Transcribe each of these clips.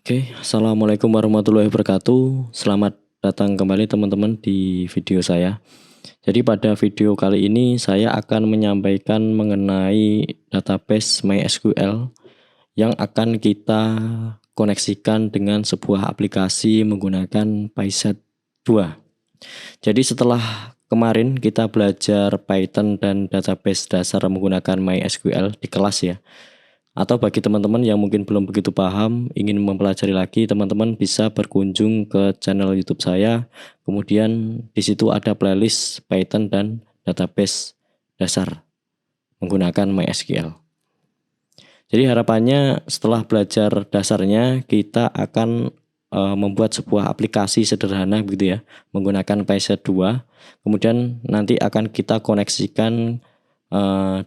Assalamualaikum warahmatullahi wabarakatuh. Selamat datang kembali teman-teman di video saya. Jadi pada video kali ini saya akan menyampaikan mengenai database MySQL yang akan kita koneksikan dengan sebuah aplikasi menggunakan PySet 2. Jadi setelah kemarin kita belajar Python dan database dasar menggunakan MySQL di kelas ya. Atau bagi teman-teman yang mungkin belum begitu paham, ingin mempelajari lagi, teman-teman bisa berkunjung ke channel YouTube saya. Kemudian di situ ada playlist Python dan database dasar menggunakan MySQL. Jadi harapannya setelah belajar dasarnya kita akan membuat sebuah aplikasi sederhana begitu ya, menggunakan PySet 2. Kemudian nanti akan kita koneksikan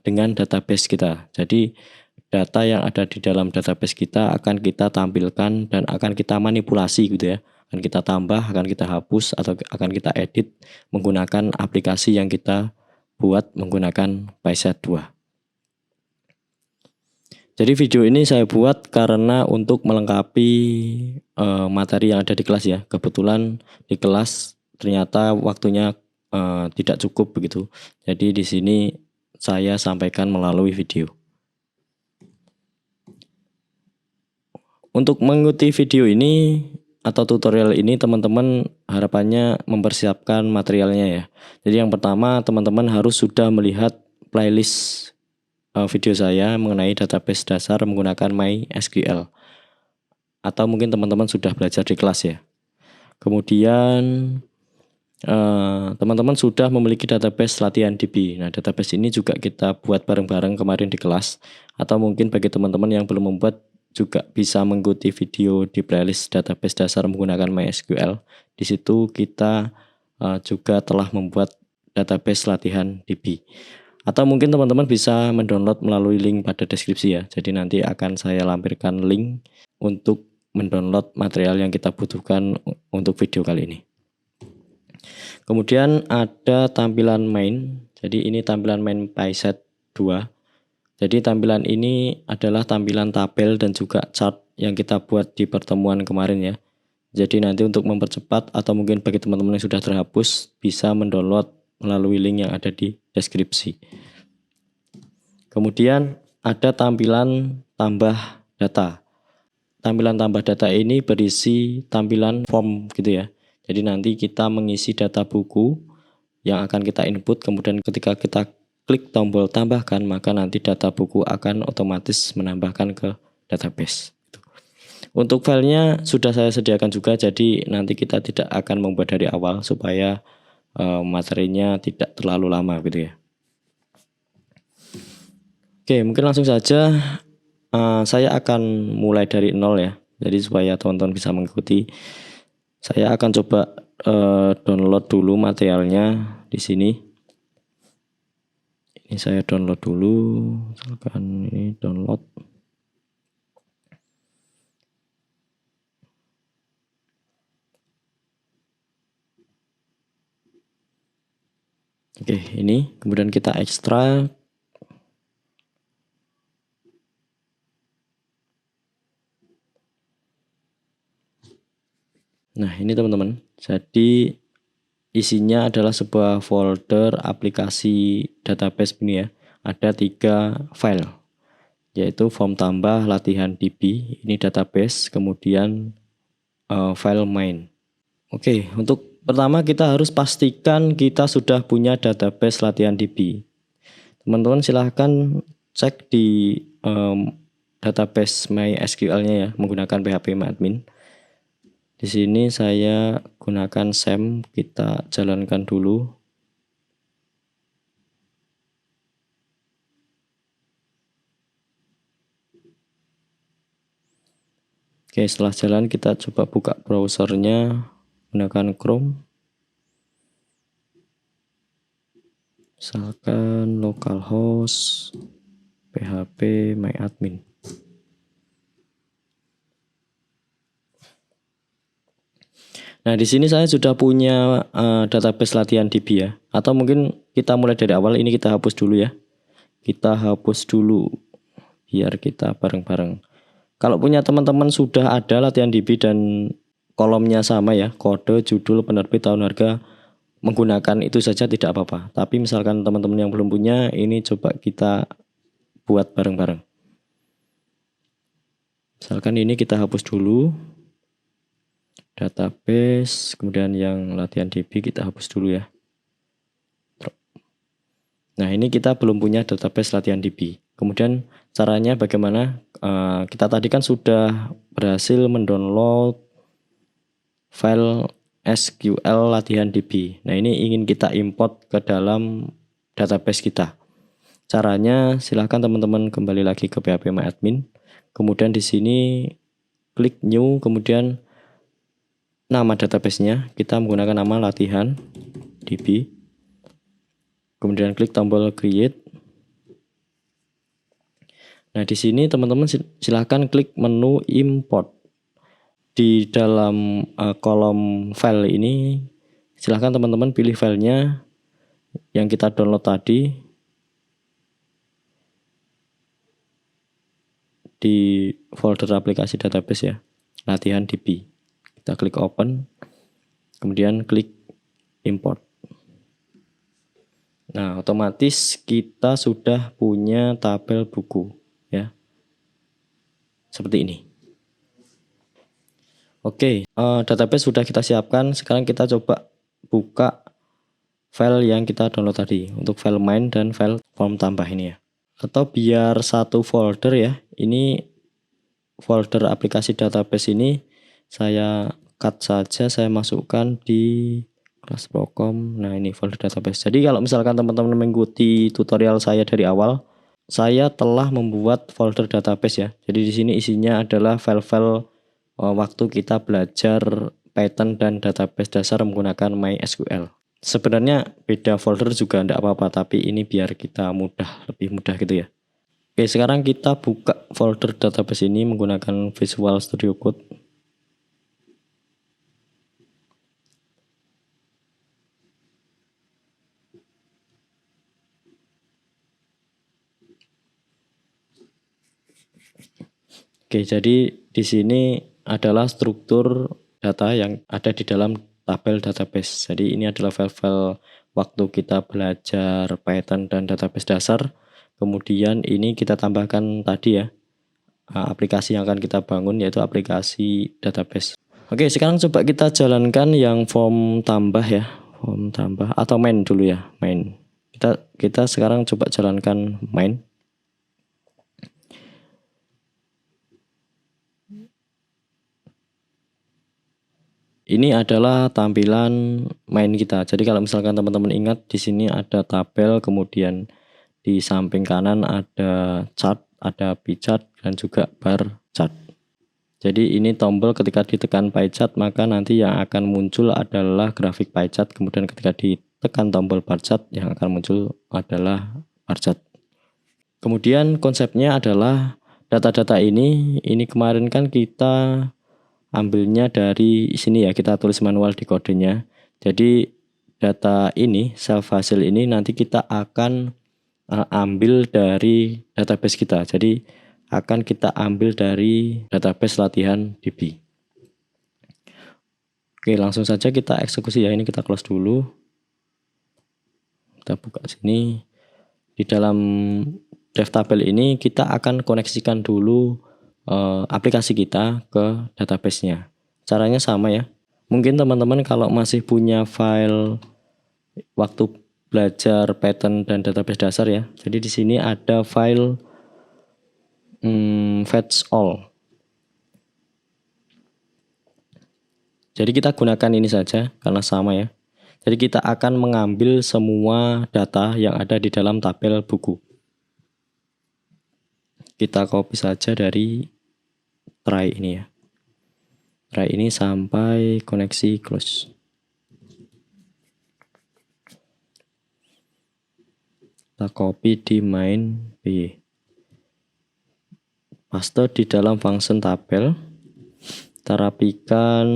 dengan database kita. Jadi data yang ada di dalam database kita akan kita tampilkan dan akan kita manipulasi gitu ya. Akan kita tambah, akan kita hapus atau akan kita edit menggunakan aplikasi yang kita buat menggunakan PySet 2. Jadi video ini saya buat karena untuk melengkapi materi yang ada di kelas ya. Kebetulan di kelas ternyata waktunya tidak cukup begitu. Jadi di sini saya sampaikan melalui video. Untuk mengikuti video ini atau tutorial ini teman-teman harapannya mempersiapkan materialnya ya. Jadi yang pertama teman-teman harus sudah melihat playlist video saya mengenai database dasar menggunakan MySQL. Atau mungkin teman-teman sudah belajar di kelas ya. Kemudian teman-teman sudah memiliki database latihan DB. Nah database ini juga kita buat bareng-bareng kemarin di kelas. Atau mungkin bagi teman-teman yang belum membuat juga bisa mengikuti video di playlist database dasar menggunakan MySQL. Di situ kita juga telah membuat database latihan DB. Atau mungkin teman-teman bisa mendownload melalui link pada deskripsi ya. Jadi nanti akan saya lampirkan link untuk mendownload material yang kita butuhkan untuk video kali ini. Kemudian ada tampilan main. Jadi ini tampilan main PySet 2. Jadi tampilan ini adalah tampilan tabel dan juga chart yang kita buat di pertemuan kemarin ya. Jadi nanti untuk mempercepat atau mungkin bagi teman-teman yang sudah terhapus bisa mendownload melalui link yang ada di deskripsi. Kemudian ada tampilan tambah data. Tampilan tambah data ini berisi tampilan form gitu ya. Jadi nanti kita mengisi data buku yang akan kita input, kemudian ketika kita klik tombol tambahkan, maka nanti data buku akan otomatis menambahkan ke database. Untuk filenya sudah saya sediakan juga, jadi nanti kita tidak akan membuat dari awal supaya materinya tidak terlalu lama gitu ya. Oke, mungkin langsung saja saya akan mulai dari nol ya. Jadi supaya teman-teman bisa mengikuti, saya akan coba download dulu materialnya di sini. Ini saya download dulu, misalkan ini download. Oke, ini kemudian kita ekstrak. Nah, ini teman-teman. Jadi isinya adalah sebuah folder aplikasi database ini ya. Ada 3 file, yaitu form tambah latihan DB, ini database, kemudian file main. Oke, untuk pertama kita harus pastikan kita sudah punya database latihan DB. Teman-teman silahkan cek di database MySQL-nya ya, menggunakan phpMyAdmin. Di sini saya gunakan SAM, kita jalankan dulu. Oke, setelah jalan kita coba buka browsernya menggunakan Chrome. Misalkan localhost phpMyAdmin. Nah, di sini saya sudah punya database latihan DB ya. Atau mungkin kita mulai dari awal, ini kita hapus dulu ya. Kita hapus dulu biar kita bareng-bareng. Kalau punya teman-teman sudah ada latihan DB dan kolomnya sama ya, kode, judul, penerbit, tahun harga, menggunakan itu saja tidak apa-apa. Tapi misalkan teman-teman yang belum punya, ini coba kita buat bareng-bareng. Misalkan ini kita hapus dulu, database, kemudian yang latihan DB kita hapus dulu ya. Nah, ini kita belum punya database latihan DB. Kemudian caranya bagaimana? Kita tadi kan sudah berhasil mendownload file SQL latihan DB. Nah, ini ingin kita import ke dalam database kita. Caranya silahkan teman-teman kembali lagi ke phpMyAdmin. Kemudian di sini klik new, kemudian nama databasenya kita menggunakan nama latihan DB. Kemudian klik tombol create. Nah, di sini teman-teman silahkan klik menu import. Di dalam kolom file ini silahkan teman-teman pilih filenya yang kita download tadi di folder aplikasi database ya, latihan DB. Kita klik open, kemudian klik import. Nah, otomatis kita sudah punya tabel buku ya, seperti ini. Oke, database sudah kita siapkan. Sekarang kita coba buka file yang kita download tadi untuk file main dan file form tambah ini ya. Atau biar satu folder ya. Ini folder aplikasi database ini saya cut saja, saya masukkan di kelas Procom. Nah, ini folder database. Jadi kalau misalkan teman-teman mengikuti tutorial saya dari awal, saya telah membuat folder database ya. Jadi di sini isinya adalah file-file waktu kita belajar Python dan database dasar menggunakan MySQL. Sebenarnya beda folder juga tidak apa-apa, tapi ini biar kita lebih mudah gitu ya. Oke, sekarang kita buka folder database ini menggunakan Visual Studio Code. Oke, jadi di sini adalah struktur data yang ada di dalam tabel database. Jadi ini adalah file-file waktu kita belajar Python dan database dasar. Kemudian ini kita tambahkan tadi ya, aplikasi yang akan kita bangun yaitu aplikasi database. Oke, sekarang coba kita jalankan yang form tambah ya, form tambah atau main dulu ya, main. Kita sekarang coba jalankan main. Ini adalah tampilan main kita. Jadi kalau misalkan teman-teman ingat di sini ada tabel, kemudian di samping kanan ada chart, ada pie chart dan juga bar chart. Jadi ini tombol ketika ditekan pie chart maka nanti yang akan muncul adalah grafik pie chart, kemudian ketika ditekan tombol bar chart yang akan muncul adalah bar chart. Kemudian konsepnya adalah data-data ini kemarin kan kita ambilnya dari sini ya, kita tulis manual di kodenya. Jadi data ini, self hasil ini nanti kita akan ambil dari database kita. Jadi akan kita ambil dari database latihan DB. Oke, langsung saja kita eksekusi ya. Ini kita close dulu. Kita buka sini. Di dalam dev tabel ini kita akan koneksikan dulu aplikasi kita ke database-nya. Caranya sama ya. Mungkin teman-teman kalau masih punya file waktu belajar Python dan database dasar ya. Jadi di sini ada file fetch all. Jadi kita gunakan ini saja karena sama ya. Jadi kita akan mengambil semua data yang ada di dalam tabel buku. Kita copy saja dari try ini ya. Try ini sampai koneksi close. Kita copy di main B. Paste di dalam function tabel. Kita rapikan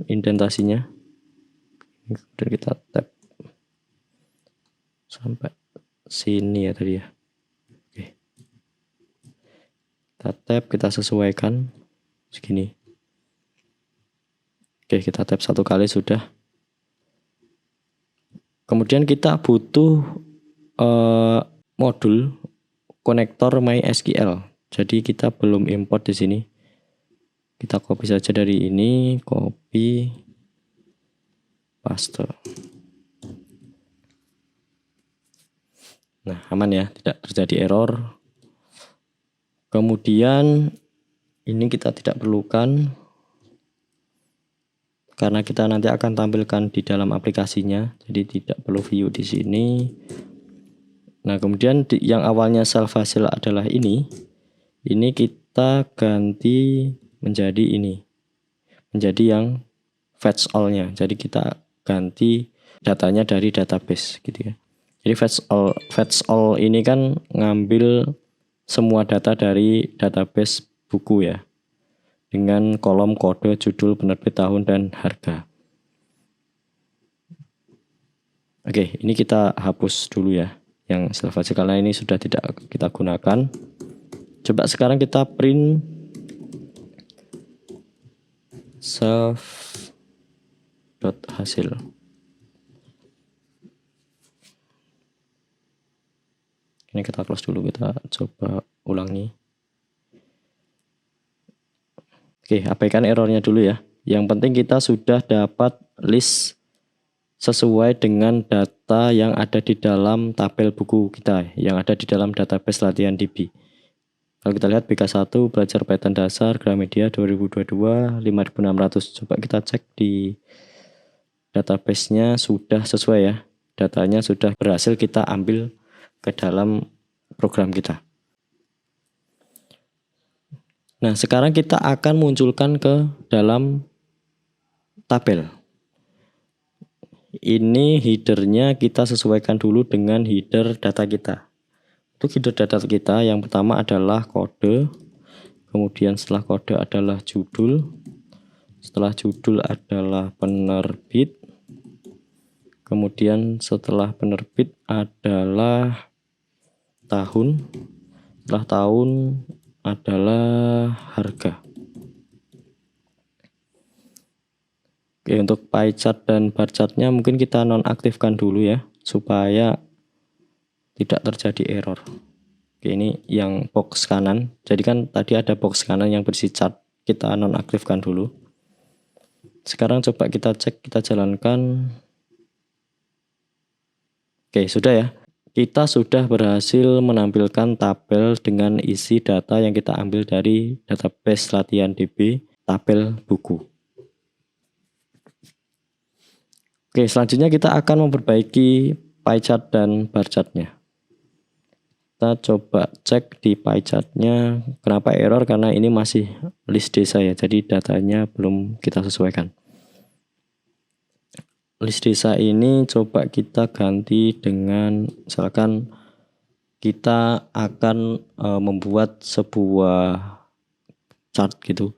indentasinya. Kemudian kita tab sampai sini ya tadi ya. Oke. Kita Kita tap, kita sesuaikan segini. Oke, kita tap 1 kali sudah. Kemudian kita butuh modul konektor MySQL. Jadi kita belum import di sini. Kita copy saja dari ini, copy, paste. Nah, aman ya, tidak terjadi error. Kemudian ini kita tidak perlukan karena kita nanti akan tampilkan di dalam aplikasinya, jadi tidak perlu view di sini. Nah, kemudian yang awalnya self hasil adalah ini kita ganti menjadi ini, menjadi yang fetch all-nya. Jadi kita ganti datanya dari database gitu ya. Jadi fetch all ini kan ngambil semua data dari database buku ya, dengan kolom kode, judul, penerbit, tahun, dan harga. Oke, ini kita hapus dulu ya yang self hasil karena ini sudah tidak kita gunakan. Coba sekarang kita print self.hasil. Ini kita close dulu, kita coba ulangi. Oke, abaikan errornya dulu ya. Yang penting kita sudah dapat list sesuai dengan data yang ada di dalam tabel buku kita, yang ada di dalam database latihan DB. Kalau kita lihat BK1 belajar Python dasar Gramedia 2022 5.600. Coba kita cek di database-nya sudah sesuai ya. Datanya sudah berhasil kita ambil ke dalam program kita. Nah, sekarang kita akan munculkan ke dalam tabel. Ini headernya kita sesuaikan dulu dengan header data kita. Untuk header data kita yang pertama adalah kode, kemudian setelah kode adalah judul, setelah judul adalah penerbit, kemudian setelah penerbit adalah tahun, setelah tahun adalah harga. Oke, untuk pie chart dan bar chartnya mungkin kita nonaktifkan dulu ya, supaya tidak terjadi error. Oke, ini yang box kanan. Jadi kan tadi ada box kanan yang berisi chart, kita nonaktifkan dulu. Sekarang coba kita cek, kita jalankan. Oke, sudah ya. Kita sudah berhasil menampilkan tabel dengan isi data yang kita ambil dari database latihan DB, tabel buku. Oke, selanjutnya kita akan memperbaiki pie chart dan bar chartnya. Kita coba cek di pie chartnya, kenapa error, karena ini masih list desa ya, jadi datanya belum kita sesuaikan. List desa ini coba kita ganti dengan, misalkan kita akan membuat sebuah chart gitu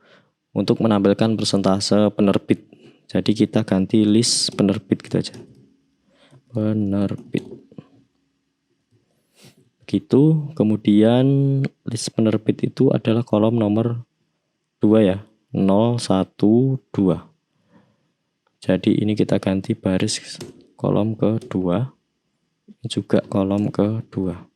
untuk menampilkan persentase penerbit. Jadi kita ganti list penerbit gitu aja. Penerbit. Gitu. Kemudian list penerbit itu adalah kolom nomor 2 ya. 0, 1, 2. Jadi ini kita ganti baris kolom kedua. Juga kolom kedua.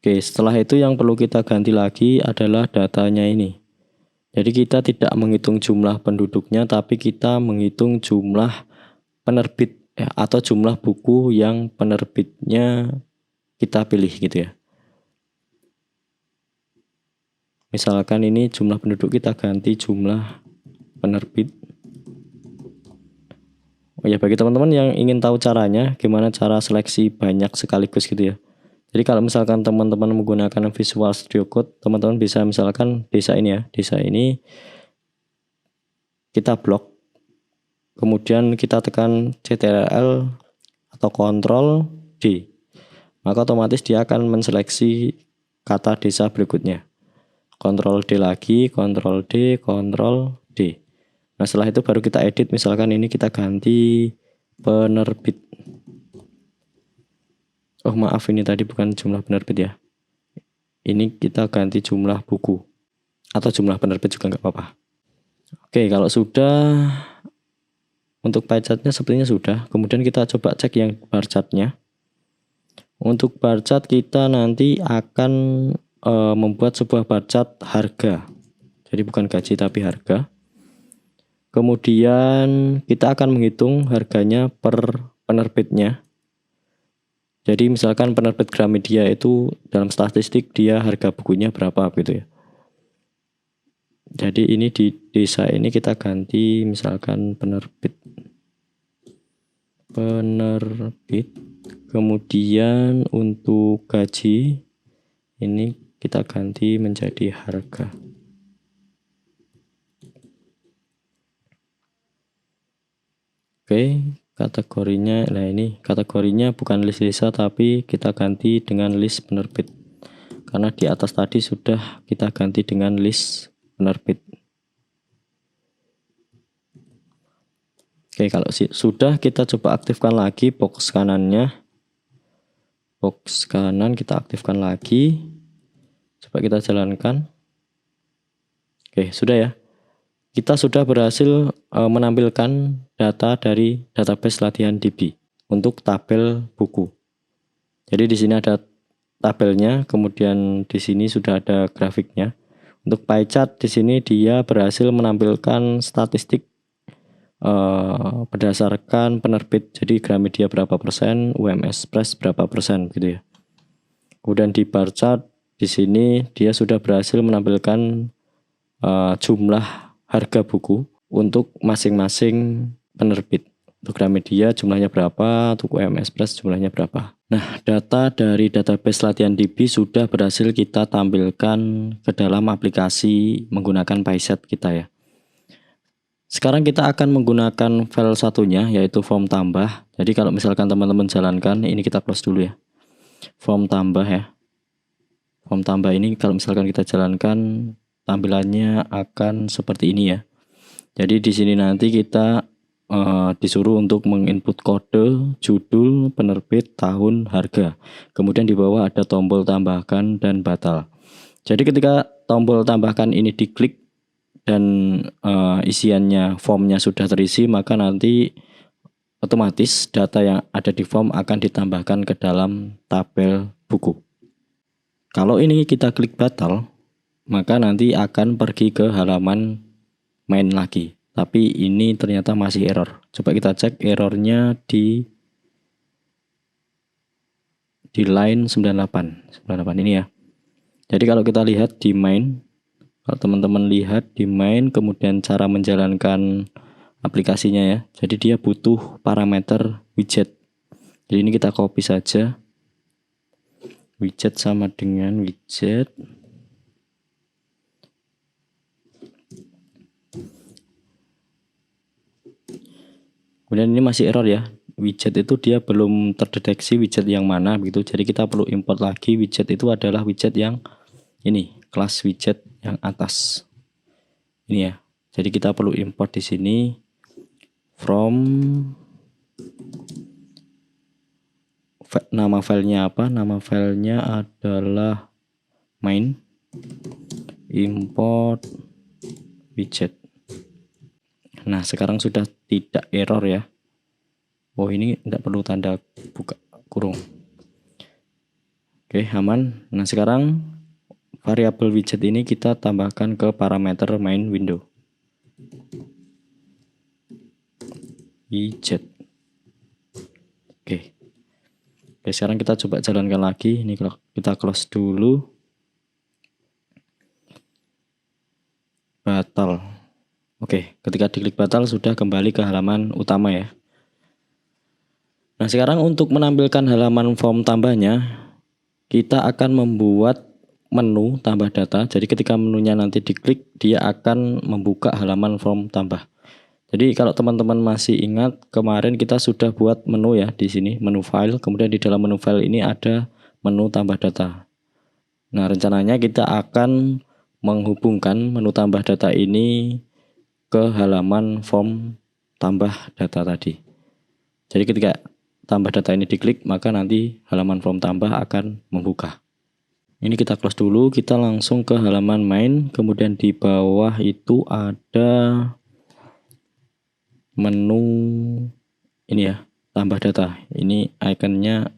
Oke, setelah itu yang perlu kita ganti lagi adalah datanya ini. Jadi kita tidak menghitung jumlah penduduknya, tapi kita menghitung jumlah penerbit ya, atau jumlah buku yang penerbitnya kita pilih gitu ya. Misalkan ini jumlah penduduk, kita ganti jumlah penerbit. Oh ya, bagi teman-teman yang ingin tahu caranya, gimana cara seleksi banyak sekaligus gitu ya. Jadi kalau misalkan teman-teman menggunakan Visual Studio Code, teman-teman bisa misalkan desa ini ya, desa ini kita blok, kemudian kita tekan Ctrl atau Ctrl D, maka otomatis dia akan menseleksi kata desa berikutnya. Ctrl D lagi, Ctrl D, Ctrl D. Nah, setelah itu baru kita edit, misalkan ini kita ganti penerbit. Oh maaf, ini tadi bukan jumlah penerbit ya. Ini kita ganti jumlah buku. Atau jumlah penerbit juga nggak apa-apa. Oke, kalau sudah, untuk pie chart-nya sepertinya sudah. Kemudian kita coba cek yang bar chart-nya. Untuk bar chart kita nanti akan membuat sebuah bar chart harga. Jadi bukan gaji tapi harga. Kemudian kita akan menghitung harganya per penerbitnya. Jadi misalkan penerbit Gramedia itu dalam statistik dia harga bukunya berapa gitu ya. Jadi ini di desa ini kita ganti misalkan penerbit. Kemudian untuk gaji ini kita ganti menjadi harga. Oke, kategorinya, nah ini kategorinya bukan list desa tapi kita ganti dengan list penerbit. Karena di atas tadi sudah kita ganti dengan list penerbit. Oke, kalau sudah kita coba aktifkan lagi box kanannya. Box kanan kita aktifkan lagi. Coba kita jalankan. Oke, sudah ya. Kita sudah berhasil menampilkan data dari database latihan DB untuk tabel buku. Jadi di sini ada tabelnya, kemudian di sini sudah ada grafiknya. Untuk pie chart di sini dia berhasil menampilkan statistik berdasarkan penerbit. Jadi Gramedia berapa persen, UMS Press berapa persen gitu ya. Kemudian di bar chart di sini dia sudah berhasil menampilkan jumlah harga buku untuk masing-masing penerbit. Untuk Gramedia jumlahnya berapa, untuk UMS Press jumlahnya berapa. Nah, data dari database latihan DB sudah berhasil kita tampilkan ke dalam aplikasi menggunakan PySet kita ya. Sekarang kita akan menggunakan file satunya yaitu form tambah. Jadi kalau misalkan teman-teman jalankan, ini kita close dulu ya. Form tambah ya. Form tambah ini kalau misalkan kita jalankan, tampilannya akan seperti ini ya. Jadi di sini nanti kita disuruh untuk menginput kode, judul, penerbit, tahun, harga. Kemudian di bawah ada tombol tambahkan dan batal. Jadi ketika tombol tambahkan ini diklik dan isiannya formnya sudah terisi, maka nanti otomatis data yang ada di form akan ditambahkan ke dalam tabel buku. Kalau ini kita klik batal, maka nanti akan pergi ke halaman main lagi. Tapi ini ternyata masih error. Coba kita cek errornya di line 98 ini ya. Jadi kalau kita lihat di main, kalau teman-teman lihat di main, kemudian cara menjalankan aplikasinya ya. Jadi dia butuh parameter widget. Jadi ini kita copy saja. Widget sama dengan widget. Kemudian ini masih error ya. Widget itu dia belum terdeteksi widget yang mana begitu. Jadi kita perlu import lagi. Widget itu adalah widget yang ini, kelas widget yang atas. Ini ya. Jadi kita perlu import di sini from nama filenya apa? Nama filenya adalah main import widget. Nah, sekarang sudah tidak error ya. Oh, ini tidak perlu tanda buka kurung. Oke, aman. Nah, sekarang variabel widget ini kita tambahkan ke parameter main window. Widget. Oke. Oke, sekarang kita coba jalankan lagi. Ini kita close dulu. Batal. Oke, ketika diklik batal sudah kembali ke halaman utama ya. Nah, sekarang untuk menampilkan halaman form tambahnya, kita akan membuat menu tambah data. Jadi ketika menunya nanti diklik, dia akan membuka halaman form tambah. Jadi kalau teman-teman masih ingat, kemarin kita sudah buat menu ya di sini, menu file. Kemudian di dalam menu file ini ada menu tambah data. Nah, rencananya kita akan menghubungkan menu tambah data ini ke halaman form tambah data tadi. Jadi ketika tambah data ini diklik, maka nanti halaman form tambah akan membuka. Ini kita close dulu, kita langsung ke halaman main. Kemudian di bawah itu ada menu ini ya, tambah data. Ini ikonnya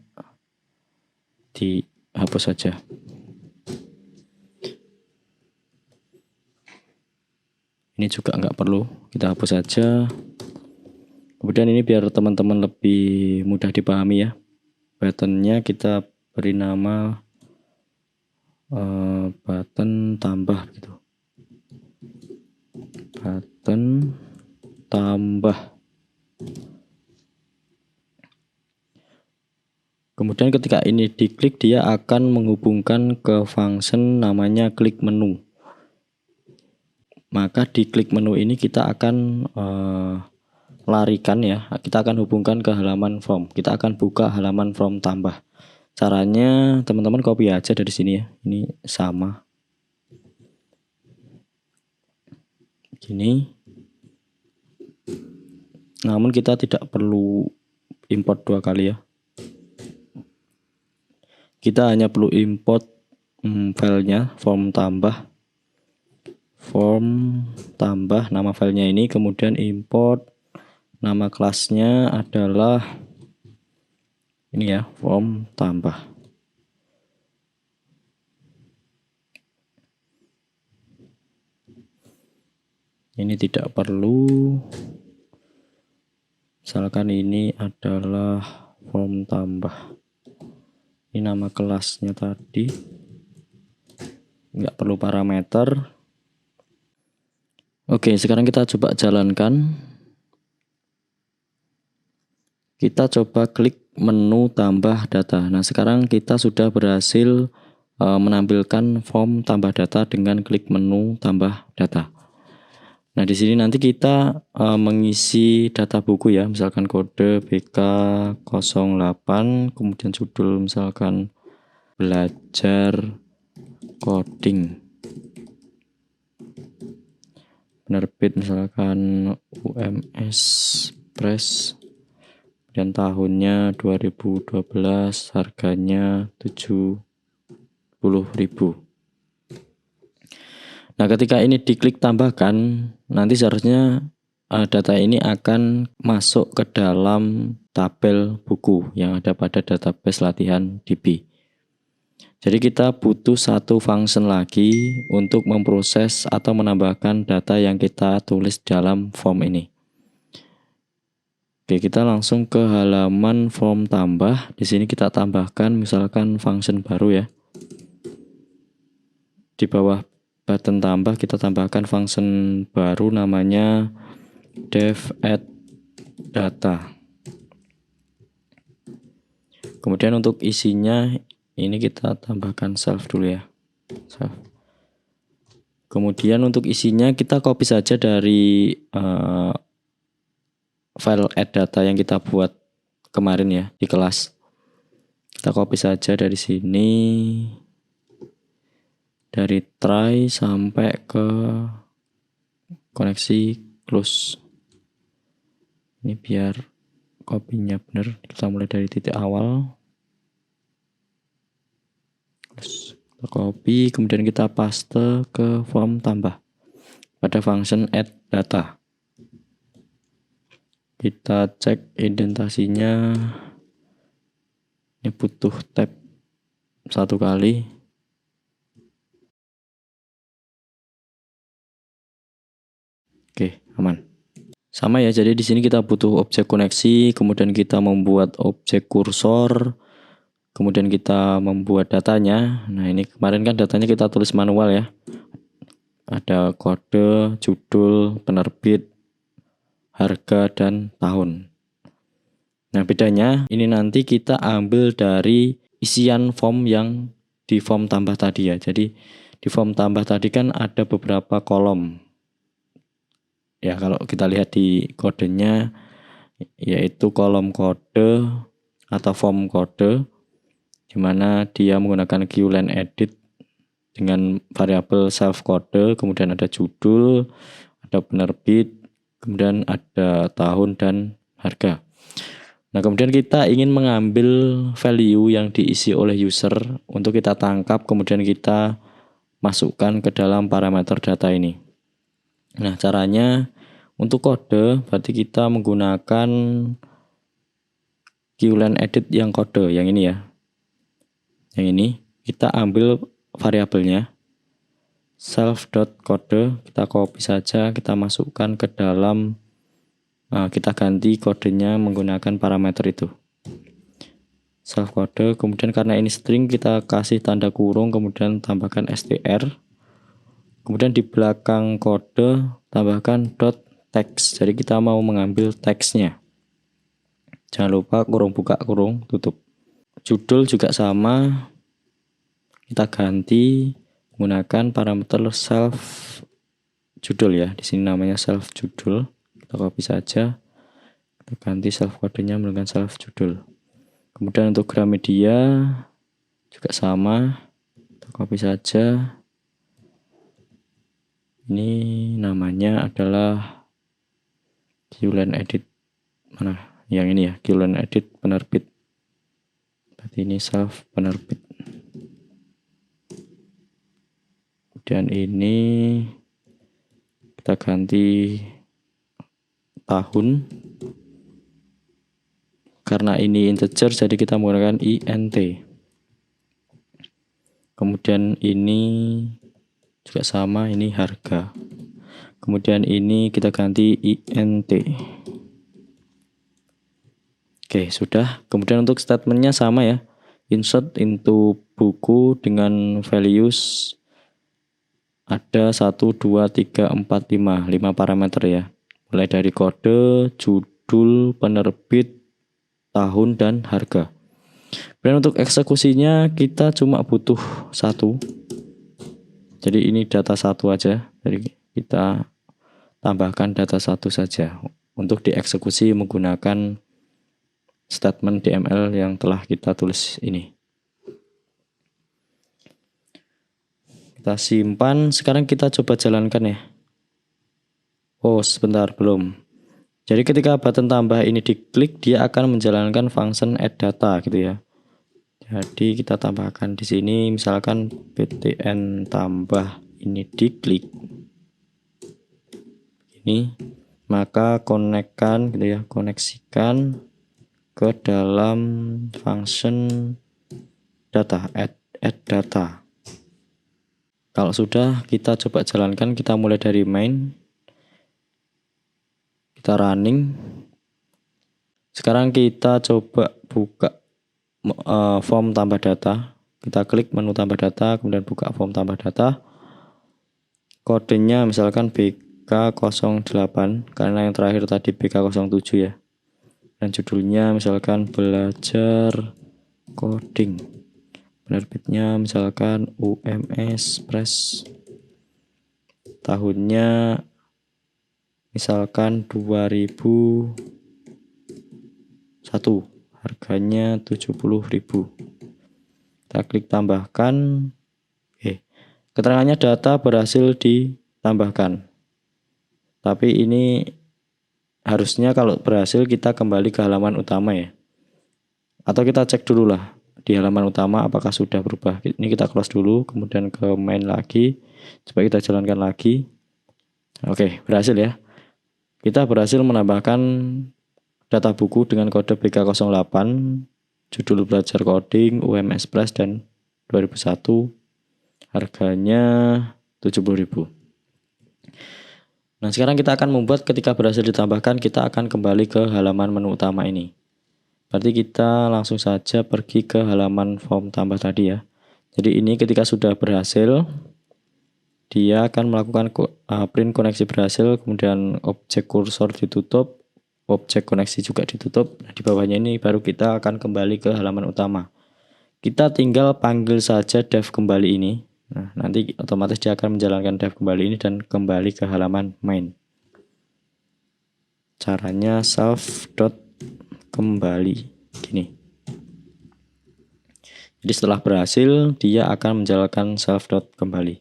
dihapus saja. Ini juga nggak perlu, kita hapus saja. Kemudian ini biar teman-teman lebih mudah dipahami ya, buttonnya kita beri nama button tambah gitu. Button tambah. Kemudian ketika ini diklik, dia akan menghubungkan ke function namanya klik menu. Maka di klik menu ini kita akan larikan ya, kita akan hubungkan ke halaman form. Kita akan buka halaman form tambah. Caranya teman-teman copy aja dari sini ya. Ini sama. Gini. Namun kita tidak perlu import 2 kali ya. Kita hanya perlu import filenya form tambah. Form tambah nama filenya ini, kemudian import nama kelasnya adalah ini ya, form tambah. Ini tidak perlu. Misalkan ini adalah form tambah. Ini nama kelasnya tadi. Nggak perlu parameter. Oke, sekarang kita coba jalankan. Kita coba klik menu tambah data. Nah, sekarang kita sudah berhasil menampilkan form tambah data dengan klik menu tambah data. Nah, di sini nanti kita mengisi data buku ya, misalkan kode BK08, kemudian judul misalkan belajar coding. Penerbit misalkan UMS Press. Dan tahunnya 2012, harganya 70.000. Nah, ketika ini diklik tambahkan, nanti seharusnya data ini akan masuk ke dalam tabel buku yang ada pada database latihan DB. Jadi kita butuh satu function lagi untuk memproses atau menambahkan data yang kita tulis dalam form ini. Oke, kita langsung ke halaman form tambah. Di sini kita tambahkan misalkan function baru ya. Di bawah button tambah kita tambahkan function baru namanya dev add data. Kemudian untuk isinya ini kita tambahkan self dulu ya. Self. Kemudian untuk isinya kita copy saja dari file add data yang kita buat kemarin ya di kelas. Kita copy saja dari sini, dari try sampai ke koneksi close. Ini biar copy-nya benar. Kita mulai dari titik awal. Terus kita copy, kemudian kita paste ke form tambah pada function add data. Kita cek indentasinya. Ini butuh tab 1 kali. Oke, aman. Sama ya, jadi di sini kita butuh objek koneksi, kemudian kita membuat objek kursor, kemudian kita membuat datanya. Nah, ini kemarin kan datanya kita tulis manual ya. Ada kode, judul, penerbit, harga, dan tahun. Nah, bedanya ini nanti kita ambil dari isian form yang di form tambah tadi ya. Jadi di form tambah tadi kan ada beberapa kolom. Ya, kalau kita lihat di kodenya yaitu kolom kode atau form kode, di mana dia menggunakan qlen edit dengan variabel self kode, kemudian ada judul, ada penerbit, kemudian ada tahun dan harga. Nah, kemudian kita ingin mengambil value yang diisi oleh user untuk kita tangkap, kemudian kita masukkan ke dalam parameter data ini. Nah, caranya untuk kode berarti kita menggunakan qlen edit yang kode yang ini ya. Yang ini kita ambil variabelnya self.kode, kita copy saja, kita masukkan ke dalam, kita ganti kodenya menggunakan parameter itu. Self kode, kemudian karena ini string kita kasih tanda kurung, kemudian tambahkan str. Kemudian di belakang kode tambahkan dot text. Jadi kita mau mengambil teksnya. Jangan lupa kurung buka kurung tutup. Judul juga sama. Kita ganti menggunakan parameter self judul ya. Di sini namanya self judul. Kita copy saja. Kita ganti self kodenya menggunakan self judul. Kemudian untuk Gramedia juga sama. Kita copy saja. Ini namanya adalah qlen edit. Mana? Yang ini ya, qlen edit penerbit. Berarti ini self penerbit. Kemudian ini kita ganti tahun. Karena ini integer jadi kita menggunakan int. Kemudian ini juga sama, ini harga. Kemudian ini kita ganti int. Oke, sudah. Kemudian untuk statementnya sama ya. Insert into buku dengan values ada 1, 2, 3, 4, 5. 5 parameter ya. Mulai dari kode, judul, penerbit, tahun, dan harga. Kemudian untuk eksekusinya kita cuma butuh 1. Jadi ini data 1 aja. Jadi kita tambahkan data 1 saja untuk dieksekusi menggunakan statement DML yang telah kita tulis ini. Kita simpan. Sekarang kita coba jalankan ya. Oh, sebentar, belum. Jadi ketika button tambah ini diklik, dia akan menjalankan function add data gitu ya. Jadi kita tambahkan di sini misalkan btn tambah ini diklik. Ini maka konekkan gitu ya, koneksikan ke dalam function data add data. Kalau sudah kita coba jalankan, kita mulai dari main, kita running. Sekarang kita coba buka form tambah data. Kita klik menu tambah data, kemudian buka form tambah data. Kodenya misalkan BK08 karena yang terakhir tadi BK07 ya. Dan judulnya misalkan belajar coding. Penerbitnya misalkan UMS Press. Tahunnya misalkan 2001. Harganya 70.000. Kita klik tambahkan. Keterangannya data berhasil ditambahkan. Tapi ini harusnya kalau berhasil kita kembali ke halaman utama ya. Atau kita cek dulu lah di halaman utama apakah sudah berubah. Ini kita close dulu, kemudian ke main lagi. Coba kita jalankan lagi. Oke, berhasil ya. Kita berhasil menambahkan data buku dengan kode BK08, judul belajar coding, UMS Press, dan 2001. Harganya 70.000. Nah, sekarang kita akan membuat ketika berhasil ditambahkan, kita akan kembali ke halaman menu utama ini. Berarti kita langsung saja pergi ke halaman form tambah tadi ya. Jadi ini ketika sudah berhasil, dia akan melakukan print koneksi berhasil, kemudian objek kursor ditutup, objek koneksi juga ditutup. Nah, di bawahnya ini baru kita akan kembali ke halaman utama. Kita tinggal panggil saja dev kembali ini. Nah, nanti otomatis dia akan menjalankan dev kembali ini dan kembali ke halaman main. Caranya self.kembali gini. Jadi setelah berhasil dia akan menjalankan self.kembali.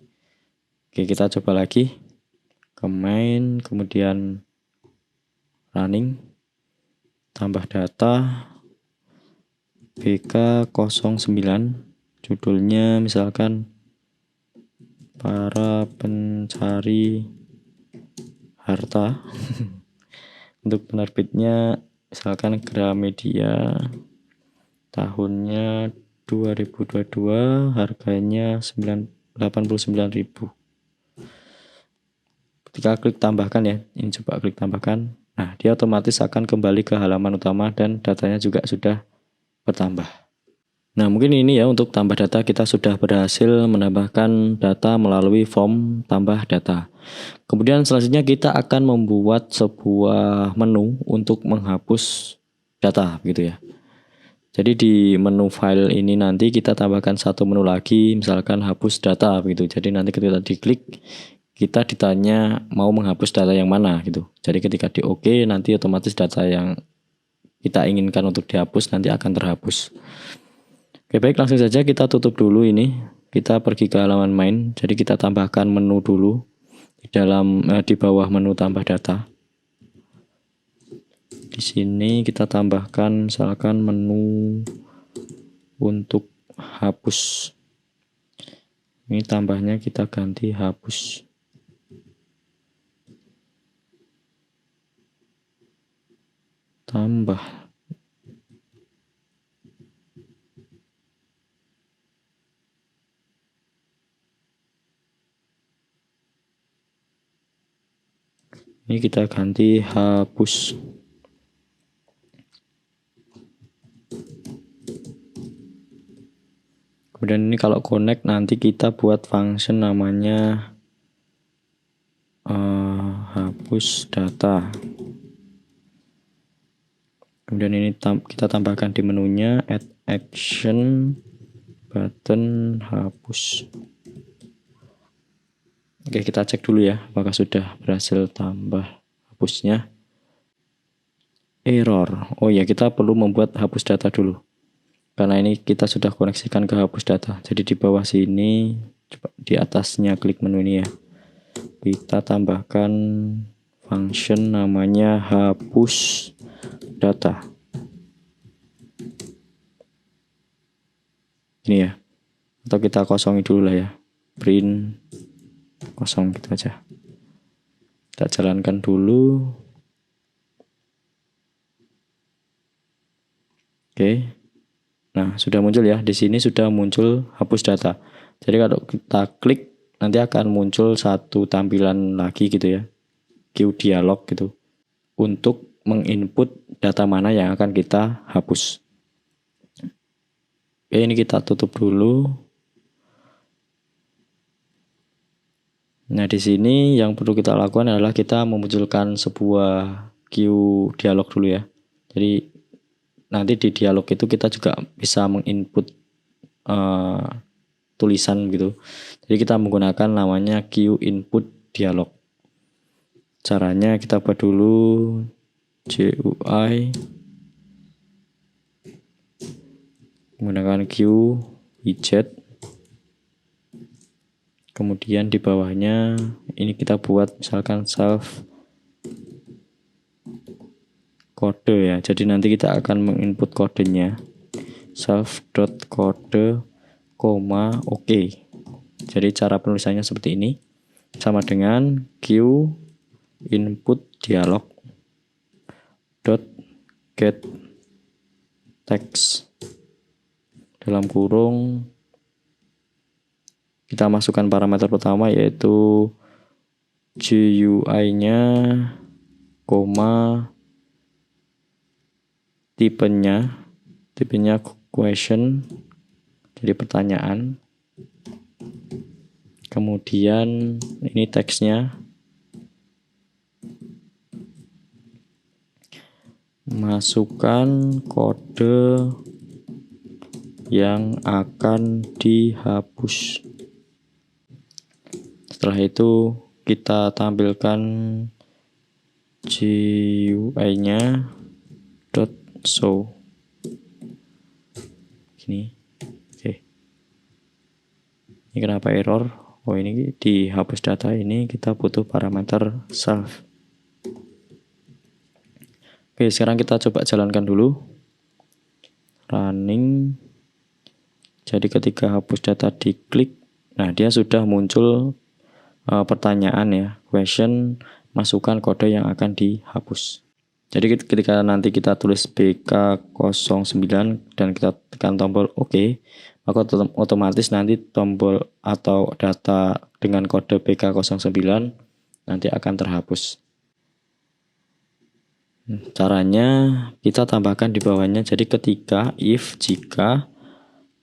Oke, kita coba lagi. Ke main, kemudian running. tambah data BK09, judulnya misalkan para pencari harta. Untuk penerbitnya misalkan Gramedia, tahunnya 2022, harganya 89.000. Ketika klik tambahkan ya, ini coba klik tambahkan. Nah, dia otomatis akan kembali ke halaman utama dan datanya juga sudah bertambah. Nah, mungkin ini ya untuk tambah data, kita sudah berhasil menambahkan data melalui form tambah data. Kemudian selanjutnya kita akan membuat sebuah menu untuk menghapus data gitu ya. Jadi di menu file ini nanti kita tambahkan satu menu lagi, misalkan hapus data gitu. Jadi nanti ketika diklik, kita ditanya mau menghapus data yang mana gitu. Jadi ketika di OK, nanti otomatis data yang kita inginkan untuk dihapus nanti akan terhapus. Oke, baik, langsung saja kita tutup dulu ini. Kita pergi ke halaman main. Jadi kita tambahkan menu dulu di bawah menu tambah data. Di sini kita tambahkan misalkan menu untuk hapus. Ini tambahnya kita ganti hapus. Tambah. Ini kita ganti hapus. Kemudian ini kalau connect nanti kita buat function namanya hapus data. Kemudian ini kita tambahkan di menunya add action button hapus. Oke, kita cek dulu ya apakah sudah berhasil tambah hapusnya. Error. Oh ya, kita perlu membuat hapus data dulu. Karena ini kita sudah koneksikan ke hapus data. Jadi di bawah sini, coba di atasnya klik menu ini ya. Kita tambahkan function namanya hapus data. Ini ya. Atau kita kosongi dulu lah ya. Print kosong gitu aja. Kita jalankan dulu. Oke. Nah, sudah muncul ya. Di sini sudah muncul hapus data. Jadi kalau kita klik nanti akan muncul satu tampilan lagi gitu ya. Queue dialog gitu. Untuk menginput data mana yang akan kita hapus. Oke, ini kita tutup dulu. Nah, di sini yang perlu kita lakukan adalah kita memunculkan sebuah queue dialog dulu ya. Jadi nanti di dialog itu kita juga bisa menginput tulisan gitu. Jadi kita menggunakan namanya queue input dialog. Caranya kita buat dulu GUI menggunakan queue widget. Kemudian di bawahnya ini kita buat misalkan self kode ya. Jadi nanti kita akan menginput kodenya self.kode, OK. Jadi cara penulisannya seperti ini. Sama dengan queue input dialog .get text dalam kurung kita masukkan parameter pertama yaitu GUI-nya, tipenya question, jadi pertanyaan. Kemudian ini teksnya, masukkan kode yang akan dihapus. Setelah itu kita tampilkan GUI-nya .show. Ini. Oke. Ini kenapa error? Oh, ini di hapus data ini kita butuh parameter self. Oke, sekarang kita coba jalankan dulu. Running. Jadi ketika hapus data diklik, nah dia sudah muncul pertanyaan ya, question, masukkan kode yang akan dihapus. Jadi ketika nanti kita tulis BK09 dan kita tekan tombol OK, maka otomatis nanti tombol atau data dengan kode BK09 nanti akan terhapus. Caranya kita tambahkan di bawahnya. Jadi ketika jika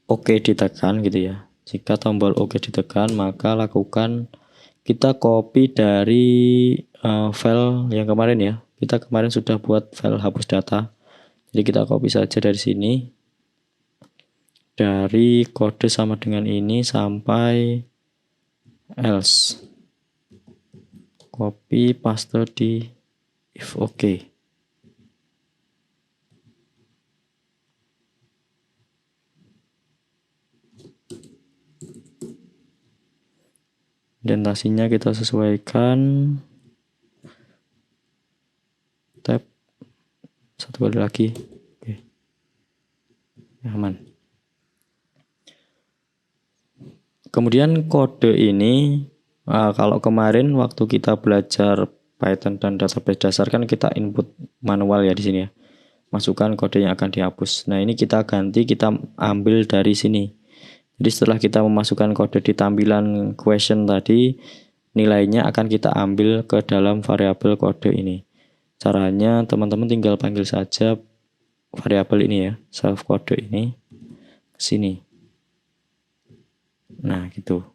OK ditekan gitu ya. Jika tombol OK ditekan, maka lakukan kita copy dari file yang kemarin ya. Kita kemarin sudah buat file hapus data. Jadi kita copy saja dari sini. Dari kode sama dengan ini sampai else. Copy paste di if OK. Indentasinya kita sesuaikan. Tab satu kali lagi. Oke. Aman. Kemudian kode ini kalau kemarin waktu kita belajar Python dan database dasar kan kita input manual ya di sini ya. Masukkan kode yang akan dihapus. Nah, ini kita ganti, kita ambil dari sini. Jadi setelah kita memasukkan kode di tampilan question tadi, nilainya akan kita ambil ke dalam variabel kode ini. Caranya teman-teman tinggal panggil saja variabel ini ya, self kode ini ke sini. Nah, gitu.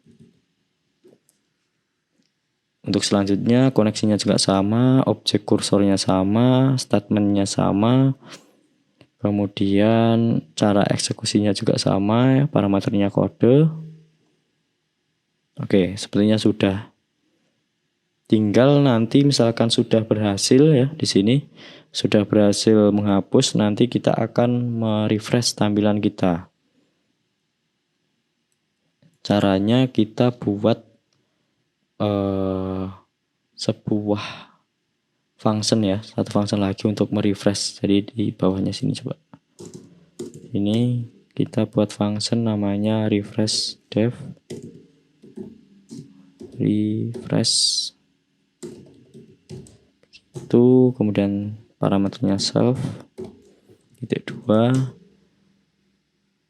Untuk selanjutnya koneksinya juga sama, objek kursornya sama, statementnya sama. Kemudian cara eksekusinya juga sama, parameternya kode. Oke, sepertinya sudah. Tinggal nanti misalkan sudah berhasil ya di sini, sudah berhasil menghapus, nanti kita akan merefresh tampilan kita. Caranya kita buat sebuah function ya, satu function lagi untuk merefresh. Jadi di bawahnya sini coba. Ini kita buat function namanya refresh dev. Refresh. Itu kemudian parameternya self. Titik 2.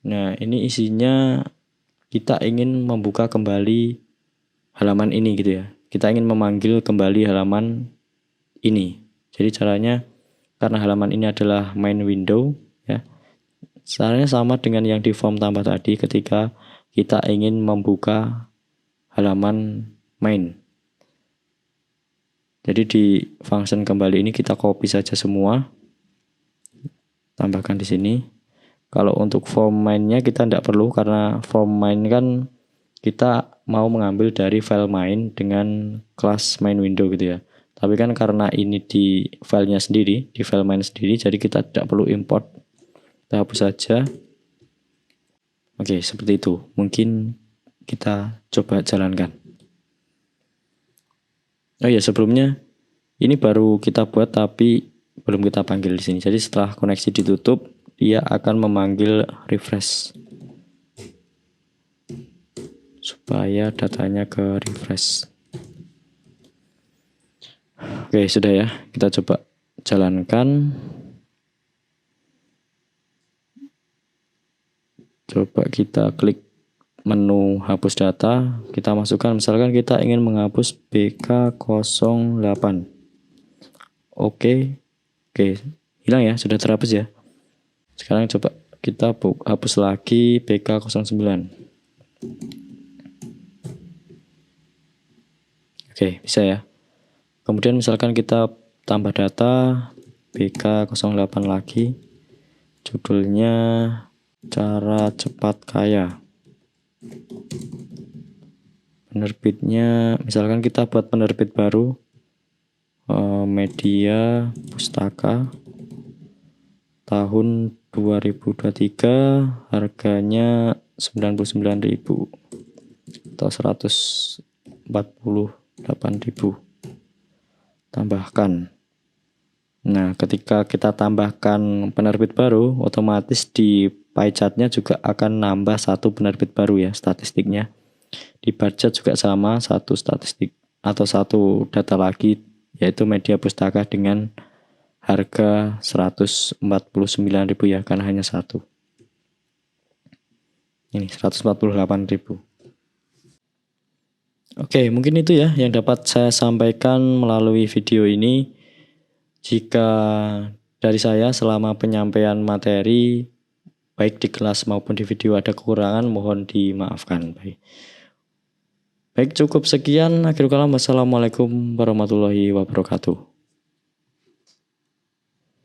Nah, ini isinya kita ingin membuka kembali halaman ini gitu ya. Kita ingin memanggil kembali halaman ini. Jadi caranya karena halaman ini adalah main window ya. Caranya sama dengan yang di form tambah tadi ketika kita ingin membuka halaman main. Jadi di function kembali ini kita copy saja semua. Tambahkan di sini. Kalau untuk form main-nya kita tidak perlu karena form main kan kita mau mengambil dari file main dengan kelas main window gitu ya. Tapi kan karena ini di filenya sendiri, di file main sendiri, jadi kita tidak perlu import. Kita hapus saja. Oke, seperti itu. Mungkin kita coba jalankan. Oh iya, sebelumnya ini baru kita buat tapi belum kita panggil di sini. Jadi setelah koneksi ditutup, dia akan memanggil refresh. Supaya datanya ke refresh. Oke, sudah ya. Kita coba jalankan. Coba kita klik menu hapus data. Kita masukkan, misalkan kita ingin menghapus BK08. Oke. Oke, hilang ya, sudah terhapus ya. Sekarang coba kita hapus lagi BK09. Oke, bisa ya. Kemudian misalkan kita tambah data BK08 lagi. Judulnya cara cepat kaya. Penerbitnya misalkan kita buat penerbit baru. Media Pustaka. Tahun 2023 harganya 99.000 atau 148.000. Tambahkan. Nah, ketika kita tambahkan penerbit baru, otomatis di pie chart-nya juga akan nambah satu penerbit baru ya statistiknya. Di bar chart juga sama, satu statistik atau satu data lagi, yaitu media pustaka dengan harga 149.000 ya, karena hanya satu. Ini 148.000. Oke, mungkin itu ya yang dapat saya sampaikan melalui video ini. Jika dari saya selama penyampaian materi baik di kelas maupun di video ada kekurangan, mohon dimaafkan. Baik, cukup sekian. Akhirul kalam, wassalamualaikum warahmatullahi wabarakatuh.